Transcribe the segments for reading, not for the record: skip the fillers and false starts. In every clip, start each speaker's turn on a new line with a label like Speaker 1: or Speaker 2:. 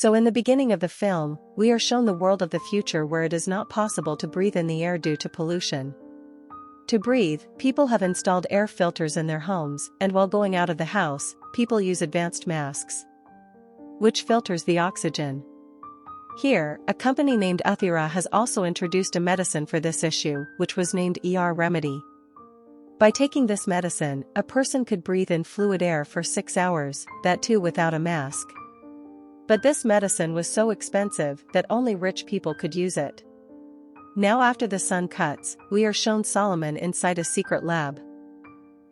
Speaker 1: So in the beginning of the film, we are shown the world of the future where it is not possible to breathe in the air due to pollution. To breathe, people have installed air filters in their homes, and while going out of the house, people use advanced masks, which filters the oxygen. Here, a company named Athira has also introduced a medicine for this issue, which was named ER Remedy. By taking this medicine, a person could breathe in fluid air for 6 hours, that too without a mask. But this medicine was so expensive that only rich people could use it. Now after the sun cuts, we are shown Solomon inside a secret lab.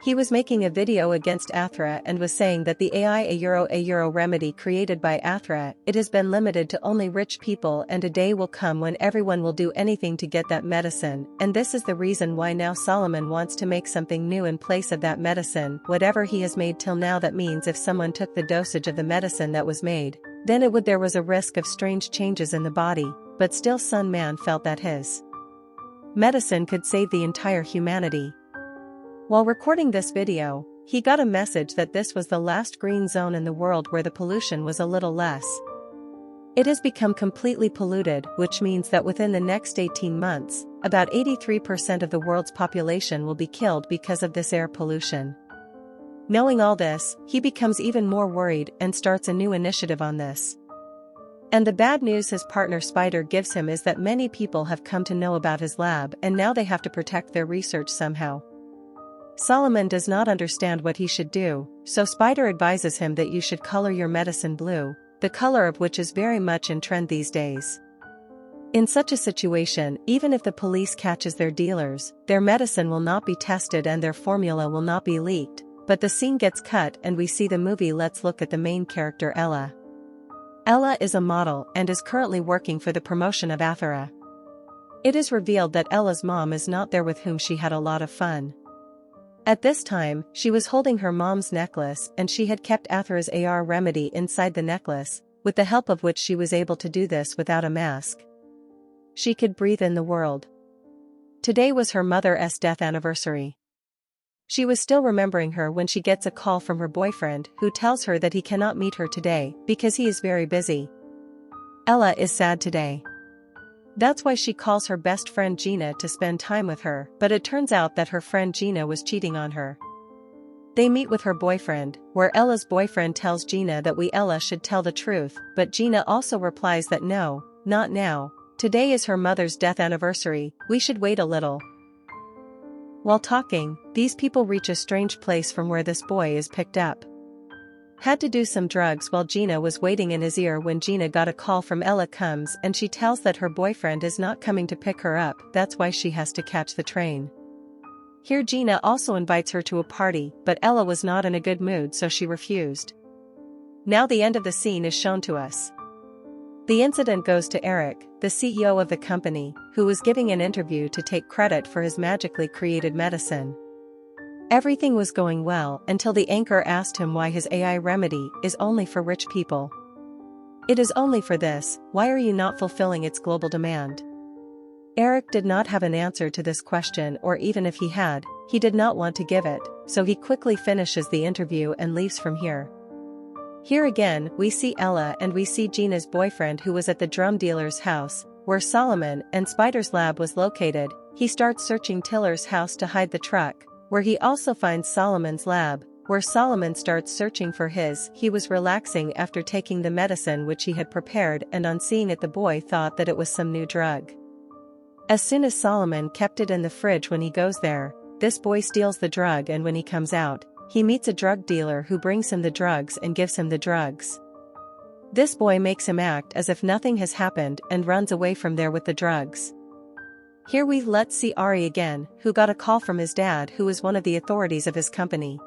Speaker 1: He was making a video against Athira and was saying that the a euro remedy created by Athira, it has been limited to only rich people, and a day will come when everyone will do anything to get that medicine, and this is the reason why now Solomon wants to make something new in place of that medicine. Whatever he has made till now, that means if someone took the dosage of the medicine that was made, then there was a risk of strange changes in the body, but still Sun Man felt that his medicine could save the entire humanity. While recording this video, he got a message that this was the last green zone in the world where the pollution was a little less. It has become completely polluted, which means that within the next 18 months, about 83% of the world's population will be killed because of this air pollution. Knowing all this, he becomes even more worried and starts a new initiative on this. And the bad news his partner Spider gives him is that many people have come to know about his lab, and now they have to protect their research somehow. Solomon does not understand what he should do, so Spider advises him that you should color your medicine blue, the color of which is very much in trend these days. In such a situation, even if the police catches their dealers, their medicine will not be tested and their formula will not be leaked. But the scene gets cut and we see the movie. Let's look at the main character Ella. Ella is a model and is currently working for the promotion of Athira. It is revealed that Ella's mom is not there with whom she had a lot of fun. At this time, she was holding her mom's necklace and she had kept Athira's AR remedy inside the necklace, with the help of which she was able to do this without a mask. She could breathe in the world. Today was her mother's death anniversary. She was still remembering her when she gets a call from her boyfriend who tells her that he cannot meet her today because he is very busy. Ella is sad today. That's why she calls her best friend Gina to spend time with her, but it turns out that her friend Gina was cheating on her. They meet with her boyfriend, where Ella's boyfriend tells Gina that Ella should tell the truth, but Gina also replies that no, not now. Today is her mother's death anniversary, we should wait a little. While talking, these people reach a strange place from where this boy is picked up. Had to do some drugs while Gina was waiting in his ear when Gina got a call from Ella comes and she tells that her boyfriend is not coming to pick her up, that's why she has to catch the train. Here Gina also invites her to a party, but Ella was not in a good mood so she refused. Now the end of the scene is shown to us. The incident goes to Eric, the CEO of the company, who was giving an interview to take credit for his magically created medicine. Everything was going well until the anchor asked him why his AI remedy is only for rich people. It is only for this, why are you not fulfilling its global demand? Eric did not have an answer to this question, or even if he had, he did not want to give it, so he quickly finishes the interview and leaves from here. Here again, we see Ella and we see Gina's boyfriend who was at the drum dealer's house, where Solomon and Spider's lab was located. He starts searching Tiller's house to hide the truck, where he also finds Solomon's lab, where Solomon starts searching for his. He was relaxing after taking the medicine which he had prepared, and on seeing it the boy thought that it was some new drug. As soon as Solomon kept it in the fridge, when he goes there, this boy steals the drug, and when he comes out, he meets a drug dealer who brings him the drugs and gives him the drugs. This boy makes him act as if nothing has happened and runs away from there with the drugs. Here let's see Ari again, who got a call from his dad, who is one of the authorities of his company.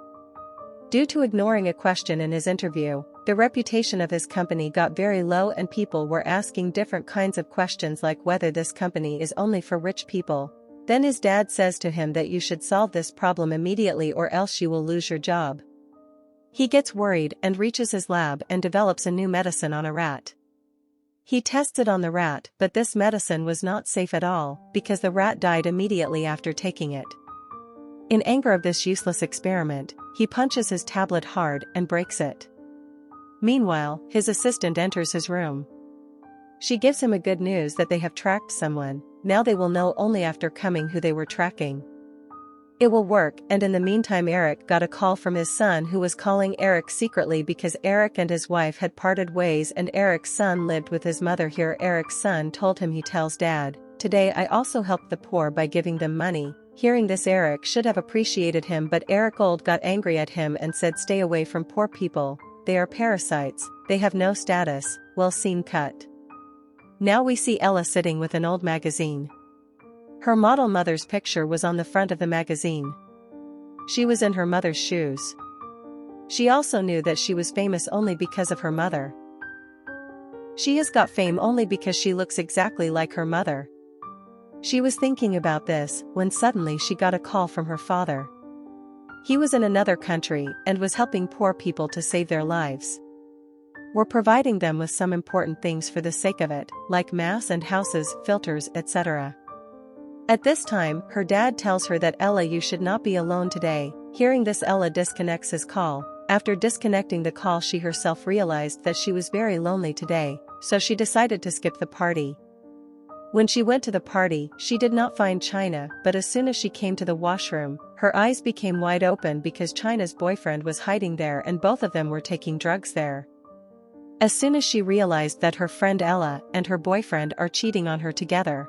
Speaker 1: Due to ignoring a question in his interview, the reputation of his company got very low and people were asking different kinds of questions like whether this company is only for rich people. Then his dad says to him that you should solve this problem immediately or else you will lose your job. He gets worried and reaches his lab and develops a new medicine on a rat. He tests it on the rat, but this medicine was not safe at all, because the rat died immediately after taking it. In anger of this useless experiment, he punches his tablet hard and breaks it. Meanwhile, his assistant enters his room. She gives him a good news that they have tracked someone. Now they will know only after coming who they were tracking. It will work, and in the meantime Eric got a call from his son, who was calling Eric secretly because Eric and his wife had parted ways and Eric's son lived with his mother here. Eric's son told him, he tells Dad, "Today I also helped the poor by giving them money." Hearing this, Eric should have appreciated him, but Eric old got angry at him and said, "Stay away from poor people, they are parasites, they have no status." Well, scene cut. Now we see Ella sitting with an old magazine. Her model mother's picture was on the front of the magazine. She was in her mother's shoes. She also knew that she was famous only because of her mother. She has got fame only because she looks exactly like her mother. She was thinking about this when suddenly she got a call from her father. He was in another country and was helping poor people to save their lives. We're providing them with some important things for the sake of it, like masks and houses, filters, etc. At this time, her dad tells her that, "Ella, you should not be alone today." Hearing this, Ella disconnects his call. After disconnecting the call, she herself realized that she was very lonely today, so she decided to skip the party. When she went to the party, she did not find China, but as soon as she came to the washroom, her eyes became wide open because China's boyfriend was hiding there and both of them were taking drugs there. As soon as she realized that her friend Ella and her boyfriend are cheating on her together,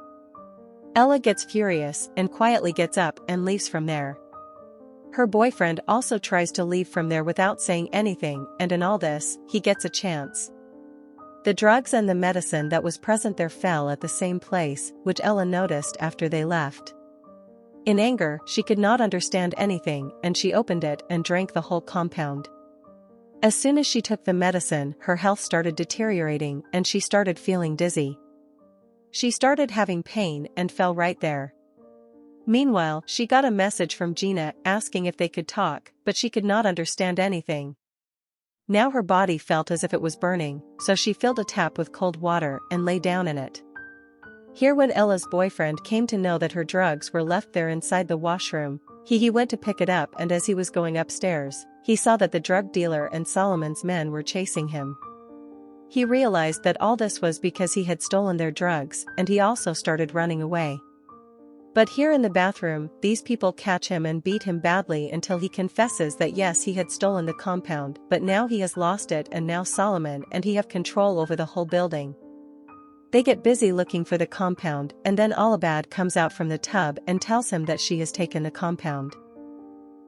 Speaker 1: Ella gets furious and quietly gets up and leaves from there. Her boyfriend also tries to leave from there without saying anything, and in all this, he gets a chance. The drugs and the medicine that was present there fell at the same place, which Ella noticed after they left. In anger, she could not understand anything, and she opened it and drank the whole compound. As soon as she took the medicine, her health started deteriorating and she started feeling dizzy. She started having pain and fell right there. Meanwhile, she got a message from Gina asking if they could talk, but she could not understand anything. Now her body felt as if it was burning, so she filled a tap with cold water and lay down in it. Here, when Ella's boyfriend came to know that her drugs were left there inside the washroom, he went to pick it up, and as he was going upstairs, he saw that the drug dealer and Solomon's men were chasing him. He realized that all this was because he had stolen their drugs, and he also started running away. But here in the bathroom, these people catch him and beat him badly until he confesses that yes, he had stolen the compound, but now he has lost it, and now Solomon and he have control over the whole building. They get busy looking for the compound, and then Alabad comes out from the tub and tells him that she has taken the compound.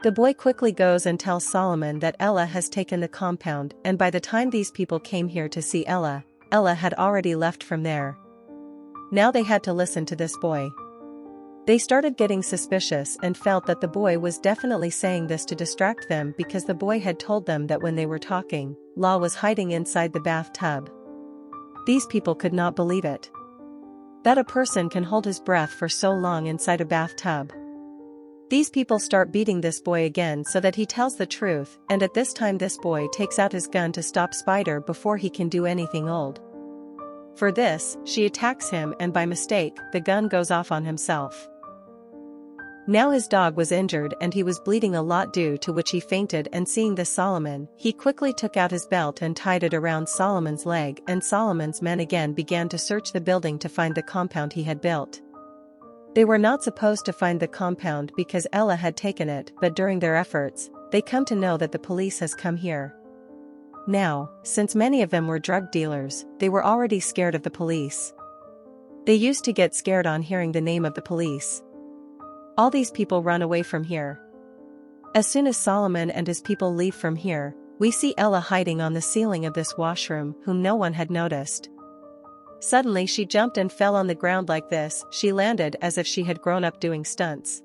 Speaker 1: The boy quickly goes and tells Solomon that Ella has taken the compound, and by the time these people came here to see Ella, Ella had already left from there. Now they had to listen to this boy. They started getting suspicious and felt that the boy was definitely saying this to distract them, because the boy had told them that when they were talking, Law was hiding inside the bathtub. These people could not believe it. That a person can hold his breath for so long inside a bathtub. These people start beating this boy again so that he tells the truth, and at this time this boy takes out his gun to stop Spider before he can do anything old. For this, she attacks him, and by mistake, the gun goes off on himself. Now his dog was injured and he was bleeding a lot, due to which he fainted, and seeing this Solomon, he quickly took out his belt and tied it around Solomon's leg, and Solomon's men again began to search the building to find the compound he had built. They were not supposed to find the compound because Ella had taken it, but during their efforts, they come to know that the police has come here. Now, since many of them were drug dealers, they were already scared of the police. They used to get scared on hearing the name of the police. All these people run away from here. As soon as Solomon and his people leave from here, we see Ella hiding on the ceiling of this washroom, whom no one had noticed. Suddenly she jumped and fell on the ground like this. She landed as if she had grown up doing stunts.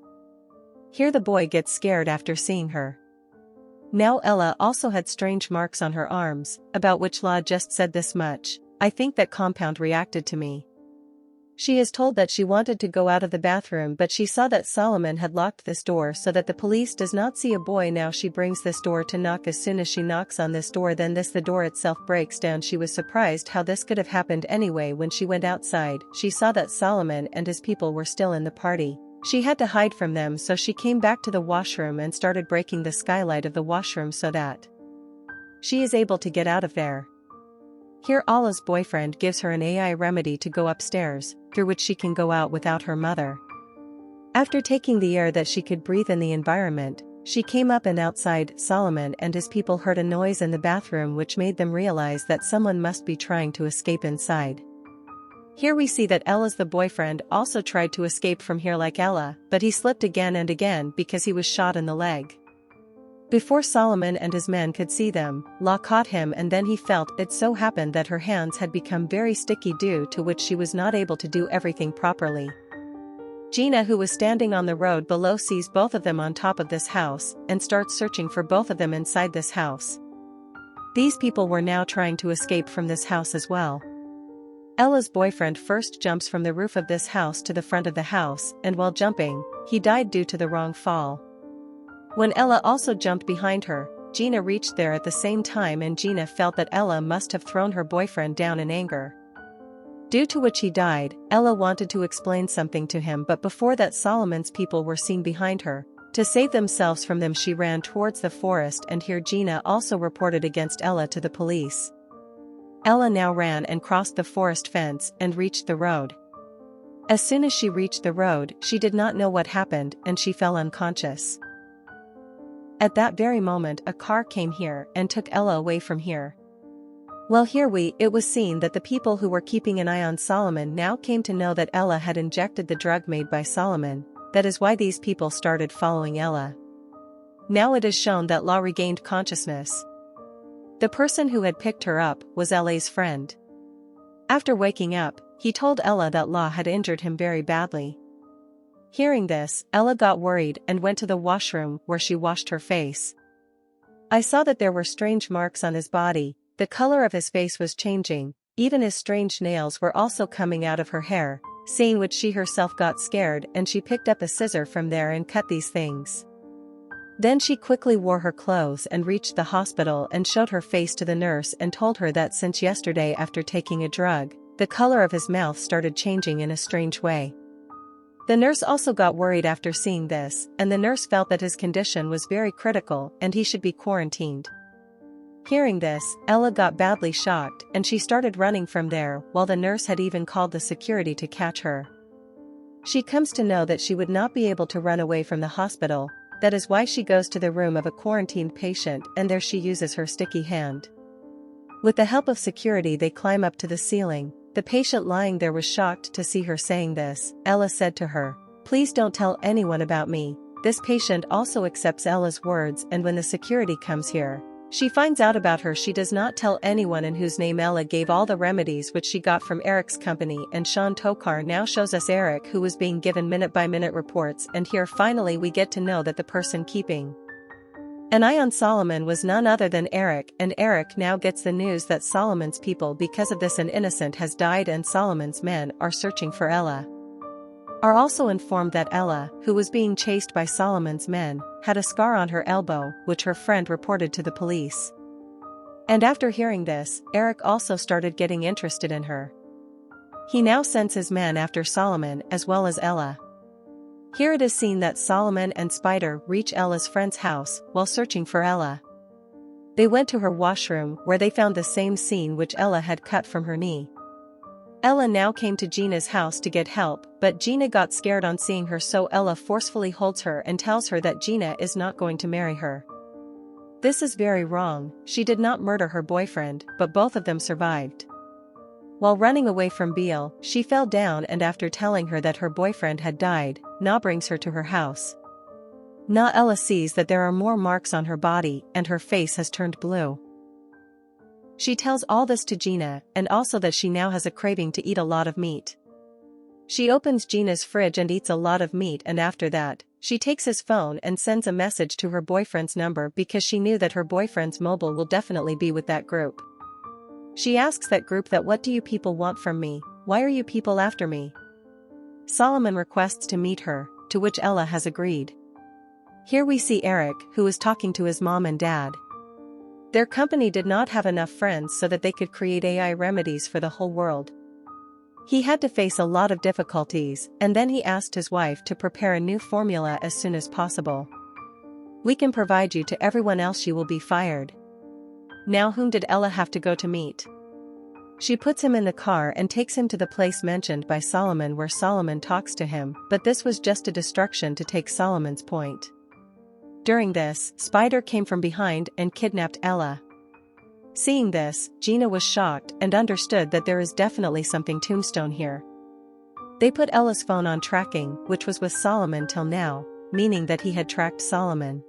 Speaker 1: Here the boy gets scared after seeing her. Now Ella also had strange marks on her arms, about which Law just said this much: "I think that compound reacted to me." She is told that she wanted to go out of the bathroom, but she saw that Solomon had locked this door so that the police does not see a boy. Now she brings this door to knock. As soon as she knocks on this door, the door itself breaks down. She was surprised how this could have happened anyway. When she went outside, she saw that Solomon and his people were still in the party. She had to hide from them, so she came back to the washroom and started breaking the skylight of the washroom so that she is able to get out of there. Here Allah's boyfriend gives her an AI remedy to go upstairs, through which she can go out without her mother. After taking the air that she could breathe in the environment, she came up, and outside, Solomon and his people heard a noise in the bathroom which made them realize that someone must be trying to escape inside. Here we see that Ella's the boyfriend also tried to escape from here like Ella, but he slipped again and again because he was shot in the leg. Before Solomon and his men could see them, La caught him, and then he felt it so happened that her hands had become very sticky, due to which she was not able to do everything properly. Gina, who was standing on the road below, sees both of them on top of this house, and starts searching for both of them inside this house. These people were now trying to escape from this house as well. Ella's boyfriend first jumps from the roof of this house to the front of the house, and while jumping, he died due to the wrong fall. When Ella also jumped behind her, Gina reached there at the same time, and Gina felt that Ella must have thrown her boyfriend down in anger. Due to which he died. Ella wanted to explain something to him, but before that Solomon's people were seen behind her. To save themselves from them, she ran towards the forest, and here Gina also reported against Ella to the police. Ella now ran and crossed the forest fence and reached the road. As soon as she reached the road, she did not know what happened, and she fell unconscious. At that very moment a car came here and took Ella away from here. Well, it was seen that the people who were keeping an eye on Solomon now came to know that Ella had injected the drug made by Solomon. That is why these people started following Ella. Now it is shown that La regained consciousness. The person who had picked her up was Ella's friend. After waking up, he told Ella that La had injured him very badly. Hearing this, Ella got worried and went to the washroom, where she washed her face. I saw that there were strange marks on his body. The color of his face was changing, even his strange nails were also coming out of her hair, seeing which she herself got scared, and she picked up a scissor from there and cut these things. Then she quickly wore her clothes and reached the hospital and showed her face to the nurse and told her that since yesterday, after taking a drug, the color of his mouth started changing in a strange way. The nurse also got worried after seeing this, and the nurse felt that his condition was very critical and he should be quarantined. Hearing this, Ella got badly shocked, and she started running from there, while the nurse had even called the security to catch her. She comes to know that she would not be able to run away from the hospital. That is why she goes to the room of a quarantined patient, and there she uses her sticky hand. With the help of security they climb up to the ceiling. The patient lying there was shocked to see her saying this. Ella said to her, "Please don't tell anyone about me." This patient also accepts Ella's words, and when the security comes here, she finds out about her. She does not tell anyone, in whose name Ella gave all the remedies which she got from Eric's company. And Sean Tokar now shows us Eric, who was being given minute-by-minute reports, and here finally we get to know that the person keeping an eye on Solomon was none other than Eric, and Eric now gets the news that Solomon's people, because of this, an innocent has died, and Solomon's men are searching for Ella. Are also informed that Ella, who was being chased by Solomon's men, had a scar on her elbow, which her friend reported to the police. And after hearing this, Eric also started getting interested in her. He now sends his men after Solomon as well as Ella. Here it is seen that Solomon and Spider reach Ella's friend's house while searching for Ella. They went to her washroom, where they found the same scene which Ella had cut from her knee. Ella now came to Gina's house to get help, but Gina got scared on seeing her, so Ella forcefully holds her and tells her that Gina is not going to marry her. This is very wrong. She did not murder her boyfriend, but both of them survived. While running away from Beale, she fell down, and after telling her that her boyfriend had died, Na brings her to her house. Na Ella sees that there are more marks on her body, and her face has turned blue. She tells all this to Gina, and also that she now has a craving to eat a lot of meat. She opens Gina's fridge and eats a lot of meat, and after that, she takes his phone and sends a message to her boyfriend's number, because she knew that her boyfriend's mobile will definitely be with that group. She asks that group that, "What do you people want from me? Why are you people after me?" Solomon requests to meet her, to which Ella has agreed. Here we see Eric, who is talking to his mom and dad. Their company did not have enough friends so that they could create AI remedies for the whole world. He had to face a lot of difficulties, and then he asked his wife to prepare a new formula as soon as possible. "We can provide you to everyone else, you will be fired." Now whom did Ella have to go to meet? She puts him in the car and takes him to the place mentioned by Solomon where Solomon talks to him, but this was just a distraction to take Solomon's point. During this, Spider came from behind and kidnapped Ella. Seeing this, Gina was shocked and understood that there is definitely something Tombstone here. They put Ella's phone on tracking, which was with Solomon till now, meaning that he had tracked Solomon.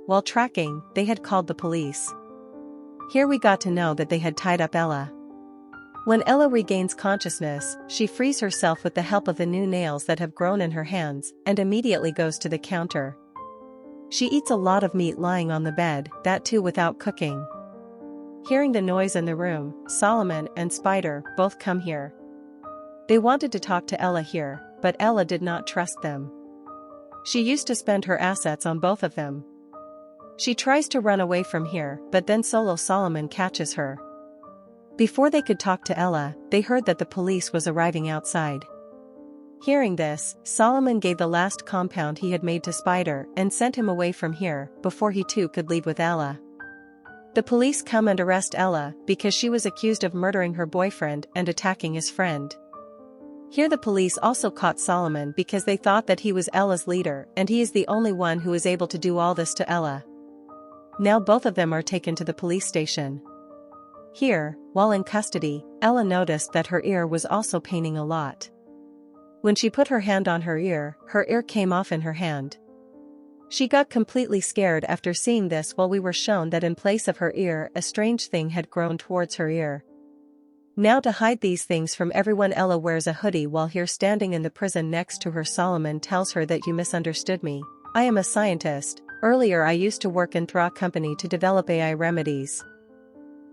Speaker 1: While tracking, they had called the police. Here we got to know that they had tied up Ella. When Ella regains consciousness, she frees herself with the help of the new nails that have grown in her hands, and immediately goes to the counter. She eats a lot of meat lying on the bed, that too without cooking. Hearing the noise in the room, Solomon and Spider both come here. They wanted to talk to Ella here, but Ella did not trust them. She used to spend her assets on both of them. She tries to run away from here, but then Solo Solomon catches her. Before they could talk to Ella, they heard that the police was arriving outside. Hearing this, Solomon gave the last compound he had made to Spider and sent him away from here, before he too could leave with Ella. The police come and arrest Ella, because she was accused of murdering her boyfriend and attacking his friend. Here the police also caught Solomon because they thought that he was Ella's leader and he is the only one who is able to do all this to Ella. Now both of them are taken to the police station. Here, while in custody, Ella noticed that her ear was also paining a lot. When she put her hand on her ear came off in her hand. She got completely scared after seeing this while we were shown that in place of her ear a strange thing had grown towards her ear. Now to hide these things from everyone, Ella wears a hoodie while here standing in the prison next to her. Solomon tells her that you misunderstood me. I am a scientist. Earlier I used to work in a company to develop AI remedies.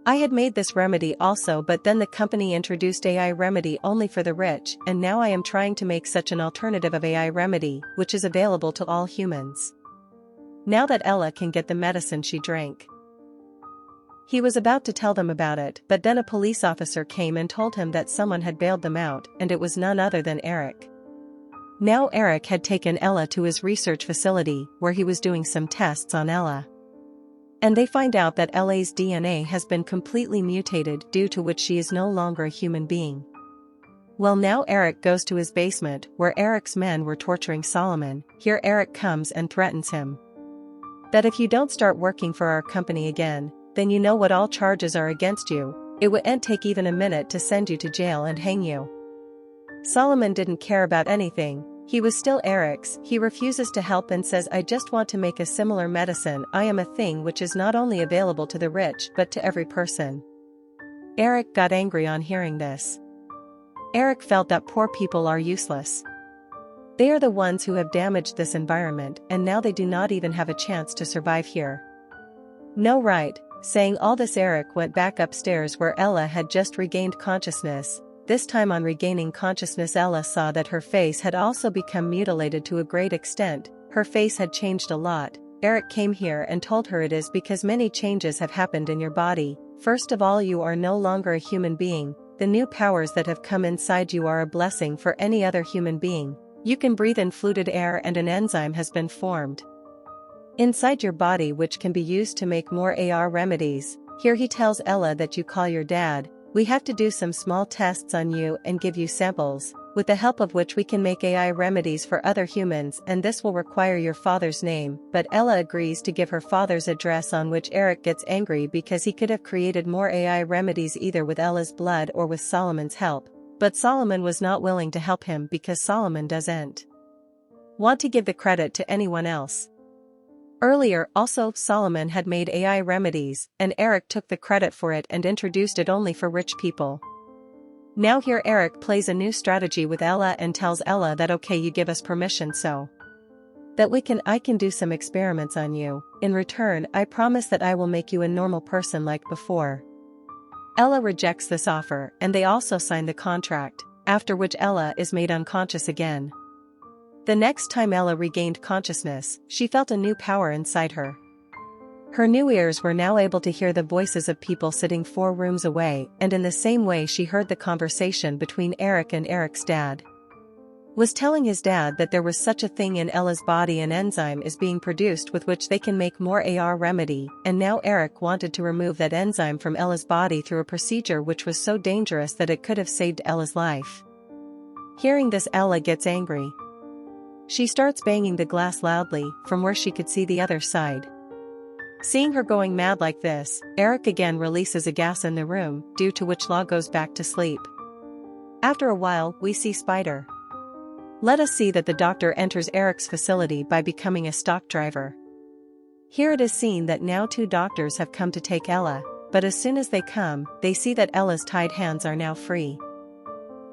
Speaker 1: I had made this remedy also, but then the company introduced AI remedy only for the rich, and now I am trying to make such an alternative of AI remedy, which is available to all humans. Now that Ella can get the medicine she drank. He was about to tell them about it, but then a police officer came and told him that someone had bailed them out, and it was none other than Eric. Now Eric had taken Ella to his research facility, where he was doing some tests on Ella. And they find out that Ella's DNA has been completely mutated, due to which she is no longer a human being. Well, now Eric goes to his basement, where Eric's men were torturing Solomon. Here Eric comes and threatens him. That if you don't start working for our company again, then you know what all charges are against you. It wouldn't take even a minute to send you to jail and hang you. Solomon didn't care about anything. He was still Eric's. He refuses to help and says, I just want to make a similar medicine. I am a thing which is not only available to the rich but to every person. Eric got angry on hearing this. Eric felt that poor people are useless. They are the ones who have damaged this environment, and now they do not even have a chance to survive here. No, right. Saying all this, Eric went back upstairs where Ella had just regained consciousness. This time on regaining consciousness, Ella saw that her face had also become mutilated to a great extent. Her face had changed a lot. Eric came here and told her it is because many changes have happened in your body. First of all, you are no longer a human being. The new powers that have come inside you are a blessing for any other human being. You can breathe in fluted air, and an enzyme has been formed inside your body which can be used to make more AR remedies. Here he tells Ella that you call your dad. We have to do some small tests on you and give you samples, with the help of which we can make AI remedies for other humans, and this will require your father's name. But Ella agrees to give her father's address, on which Eric gets angry because he could have created more AI remedies either with Ella's blood or with Solomon's help. But Solomon was not willing to help him because Solomon doesn't want to give the credit to anyone else. Earlier also Solomon had made AI remedies, and Eric took the credit for it and introduced it only for rich people. Now here Eric plays a new strategy with Ella and tells Ella that okay, you give us permission so that I can do some experiments on you. In return, I promise that I will make you a normal person like before. Ella rejects this offer, and they also sign the contract, after which Ella is made unconscious again. The next time Ella regained consciousness, she felt a new power inside her. Her new ears were now able to hear the voices of people sitting 4 rooms away, and in the same way she heard the conversation between Eric and Eric's dad. was telling his dad that there was such a thing in Ella's body, an enzyme is being produced with which they can make more AR remedy, and now Eric wanted to remove that enzyme from Ella's body through a procedure which was so dangerous that it could have saved Ella's life. Hearing this, Ella gets angry. She starts banging the glass loudly from where she could see the other side. Seeing her going mad like this, Eric again releases a gas in the room, due to which Law goes back to sleep. After a while, we see Spider. Let us see that the doctor enters Eric's facility by becoming a stock driver. Here it is seen that now 2 doctors have come to take Ella, but as soon as they come, they see that Ella's tied hands are now free.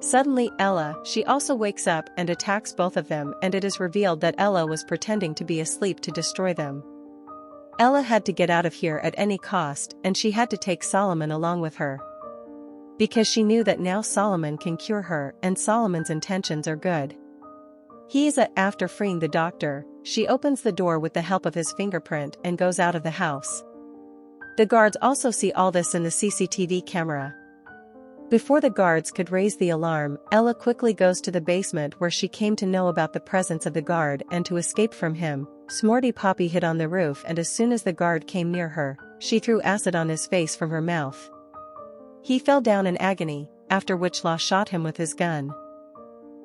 Speaker 1: Suddenly Ella, she also wakes up and attacks both of them, and it is revealed that Ella was pretending to be asleep to destroy them. Ella had to get out of here at any cost, and she had to take Solomon along with her. Because she knew that now Solomon can cure her, and Solomon's intentions are good. After freeing the doctor, she opens the door with the help of his fingerprint and goes out of the house. The guards also see all this in the CCTV camera. Before the guards could raise the alarm, Ella quickly goes to the basement where she came to know about the presence of the guard, and to escape from him, Smorty Poppy hid on the roof, and as soon as the guard came near her, she threw acid on his face from her mouth. He fell down in agony, after which Law shot him with his gun.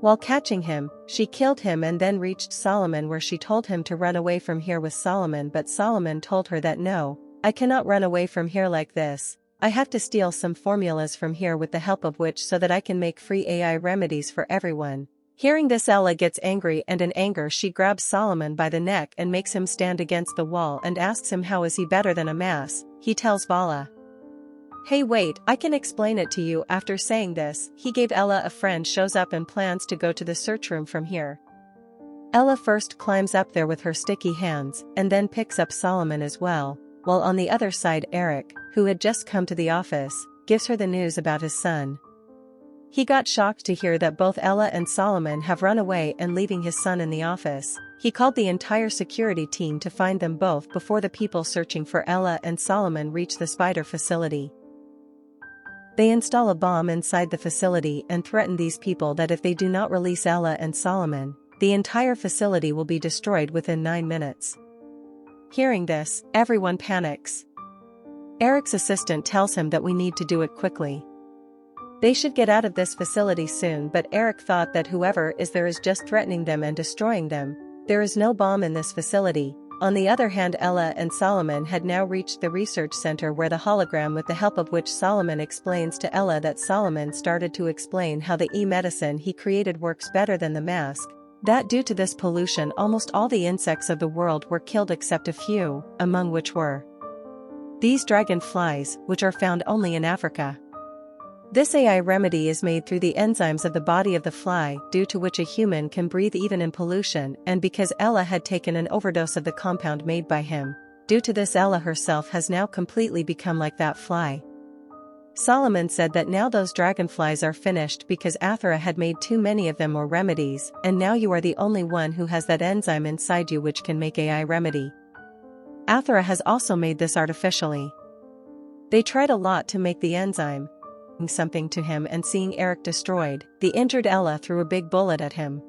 Speaker 1: While catching him, she killed him and then reached Solomon, where she told him to run away from here with Solomon, but Solomon told her that no, I cannot run away from here like this. I have to steal some formulas from here with the help of which so that I can make free AI remedies for everyone. Hearing this, Ella gets angry, and in anger she grabs Solomon by the neck and makes him stand against the wall and asks him how is he better than a mass. He tells Vala, "Hey wait, I can explain it to you." After saying this, he gave Ella a friend shows up and plans to go to the search room from here. Ella first climbs up there with her sticky hands, and then picks up Solomon as well, while on the other side Eric, who had just come to the office, gives her the news about his son. He got shocked to hear that both Ella and Solomon have run away and leaving his son in the office. He called the entire security team to find them both before the people searching for Ella and Solomon reach the Spider facility. They install a bomb inside the facility and threaten these people that if they do not release Ella and Solomon, the entire facility will be destroyed within 9 minutes. Hearing this, everyone panics. Eric's assistant tells him that we need to do it quickly. They should get out of this facility soon, but Eric thought that whoever is there is just threatening them and destroying them. There is no bomb in this facility. On the other hand, Ella and Solomon had now reached the research center where the hologram, with the help of which Solomon explains to Ella that Solomon started to explain how the e-medicine he created works better than the mask, that due to this pollution almost all the insects of the world were killed except a few, among which were these dragonflies, which are found only in Africa. This AI remedy is made through the enzymes of the body of the fly, due to which a human can breathe even in pollution, and because Ella had taken an overdose of the compound made by him. Due to this, Ella herself has now completely become like that fly. Solomon said that now those dragonflies are finished because Athera had made too many of them or remedies, and now you are the only one who has that enzyme inside you which can make AI remedy. Athera has also made this artificially. They tried a lot to make the enzyme, something to him, and seeing Eric destroyed, the injured Ella threw a big bullet at him.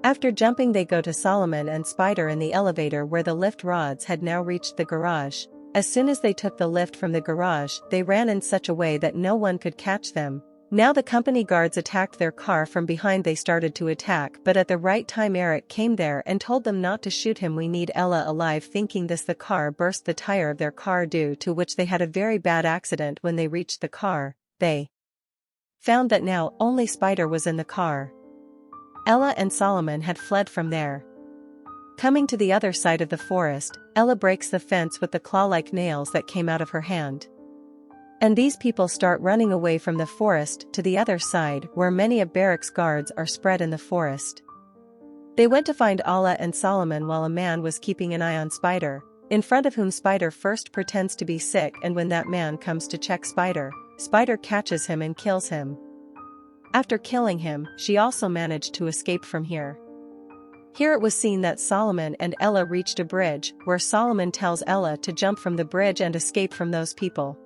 Speaker 1: After jumping, they go to Solomon and Spider in the elevator where the lift rods had now reached the garage. As soon as they took the lift from the garage, they ran in such a way that no one could catch them. Now the company guards attacked their car from behind. They started to attack, but at the right time Eric came there and told them not to shoot him. We need Ella alive. Thinking this, the car burst the tire of their car, due to which they had a very bad accident. When they reached the car, they found that now only Spider was in the car. Ella and Solomon had fled from there. Coming to the other side of the forest, Ella breaks the fence with the claw-like nails that came out of her hand. And these people start running away from the forest to the other side, where many of Barrack's guards are spread in the forest. They went to find Ella and Solomon while a man was keeping an eye on Spider, in front of whom Spider first pretends to be sick, and when that man comes to check Spider, Spider catches him and kills him. After killing him, she also managed to escape from here. Here it was seen that Solomon and Ella reached a bridge, where Solomon tells Ella to jump from the bridge and escape from those people.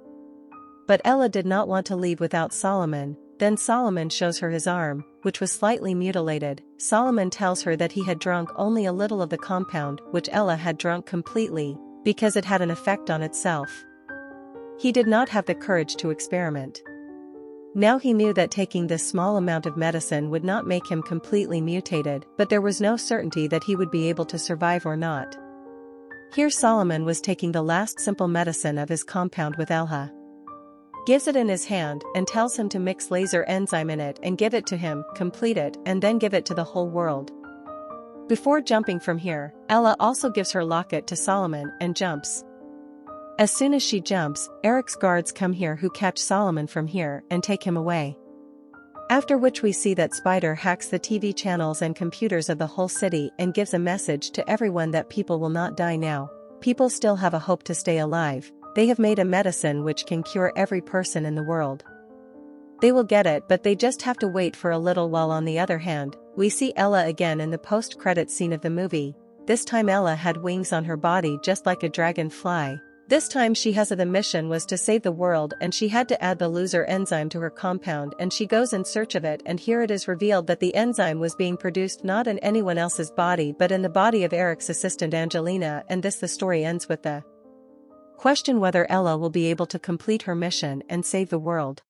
Speaker 1: But Ella did not want to leave without Solomon, Then Solomon shows her his arm, which was slightly mutilated. Solomon tells her that he had drunk only a little of the compound, which Ella had drunk completely, because it had an effect on itself. He did not have the courage to experiment. Now he knew that taking this small amount of medicine would not make him completely mutated, but there was no certainty that he would be able to survive or not. Here Solomon was taking the last simple medicine of his compound with Ella. Gives it in his hand and tells him to mix laser enzyme in it and give it to him, complete it, and then give it to the whole world. Before jumping from here, Ella also gives her locket to Solomon and jumps. As soon as she jumps, Eric's guards come here who catch Solomon from here and take him away. After which we see that Spider hacks the TV channels and computers of the whole city and gives a message to everyone that people will not die now. People still have a hope to stay alive. They have made a medicine which can cure every person in the world. They will get it, but they just have to wait for a little while. On the other hand, we see Ella again in the post-credit scene of the movie. This time Ella had wings on her body just like a dragonfly. This time she has the mission was to save the world, and she had to add the loser enzyme to her compound, and she goes in search of it, and here it is revealed that the enzyme was being produced not in anyone else's body but in the body of Eric's assistant Angelina, and the story ends with the question whether Ella will be able to complete her mission and save the world.